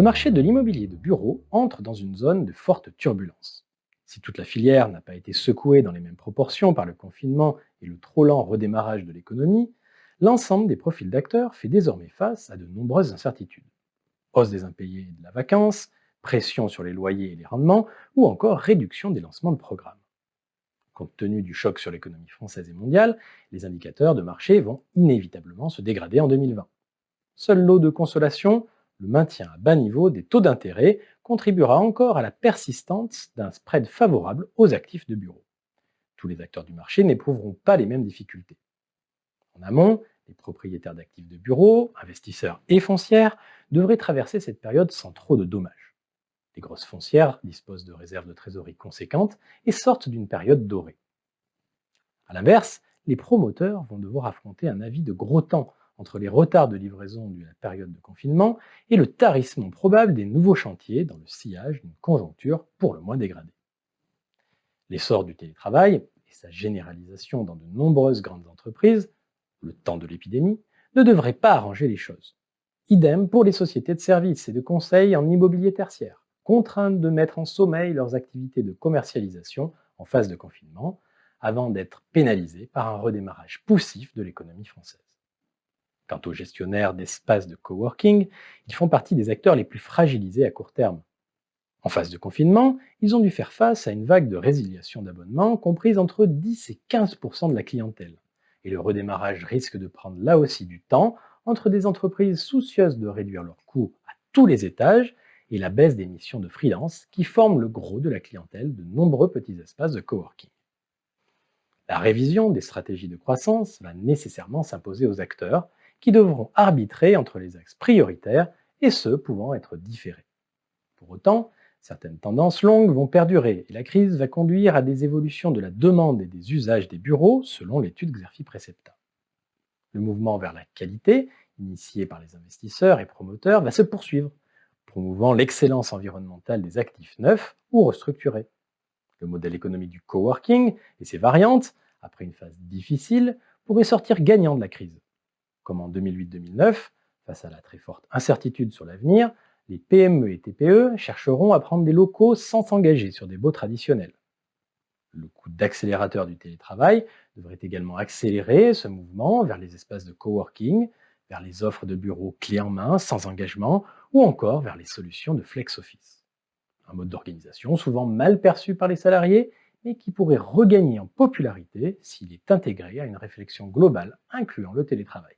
Le marché de l'immobilier de bureau entre dans une zone de forte turbulence. Si toute la filière n'a pas été secouée dans les mêmes proportions par le confinement et le trop lent redémarrage de l'économie, l'ensemble des profils d'acteurs fait désormais face à de nombreuses incertitudes. Hausse des impayés et de la vacance, pression sur les loyers et les rendements, ou encore réduction des lancements de programmes. Compte tenu du choc sur l'économie française et mondiale, les indicateurs de marché vont inévitablement se dégrader en 2020. Seul lot de consolation, le maintien à bas niveau des taux d'intérêt contribuera encore à la persistance d'un spread favorable aux actifs de bureau. Tous les acteurs du marché n'éprouveront pas les mêmes difficultés. En amont, les propriétaires d'actifs de bureau, investisseurs et foncières devraient traverser cette période sans trop de dommages. Les grosses foncières disposent de réserves de trésorerie conséquentes et sortent d'une période dorée. A l'inverse, les promoteurs vont devoir affronter un avis de gros temps entre les retards de livraison de la période de confinement et le tarissement probable des nouveaux chantiers dans le sillage d'une conjoncture pour le moins dégradée. L'essor du télétravail et sa généralisation dans de nombreuses grandes entreprises, le temps de l'épidémie, ne devraient pas arranger les choses. Idem pour les sociétés de services et de conseil en immobilier tertiaire, contraintes de mettre en sommeil leurs activités de commercialisation en phase de confinement, avant d'être pénalisées par un redémarrage poussif de l'économie française. Quant aux gestionnaires d'espaces de coworking, ils font partie des acteurs les plus fragilisés à court terme. En phase de confinement, ils ont dû faire face à une vague de résiliation d'abonnements comprise entre 10 et 15% de la clientèle. Et le redémarrage risque de prendre là aussi du temps entre des entreprises soucieuses de réduire leurs coûts à tous les étages et la baisse des missions de freelance qui forment le gros de la clientèle de nombreux petits espaces de coworking. La révision des stratégies de croissance va nécessairement s'imposer aux acteurs qui devront arbitrer entre les axes prioritaires et ceux pouvant être différés. Pour autant, certaines tendances longues vont perdurer et la crise va conduire à des évolutions de la demande et des usages des bureaux selon l'étude Xerfi Precepta. Le mouvement vers la qualité, initié par les investisseurs et promoteurs, va se poursuivre, promouvant l'excellence environnementale des actifs neufs ou restructurés. Le modèle économique du coworking et ses variantes, après une phase difficile, pourraient sortir gagnants de la crise. Comme en 2008-2009, face à la très forte incertitude sur l'avenir, les PME et TPE chercheront à prendre des locaux sans s'engager sur des baux traditionnels. Le coup d'accélérateur du télétravail devrait également accélérer ce mouvement vers les espaces de coworking, vers les offres de bureaux clés en main sans engagement ou encore vers les solutions de flex office. Un mode d'organisation souvent mal perçu par les salariés, mais qui pourrait regagner en popularité s'il est intégré à une réflexion globale incluant le télétravail.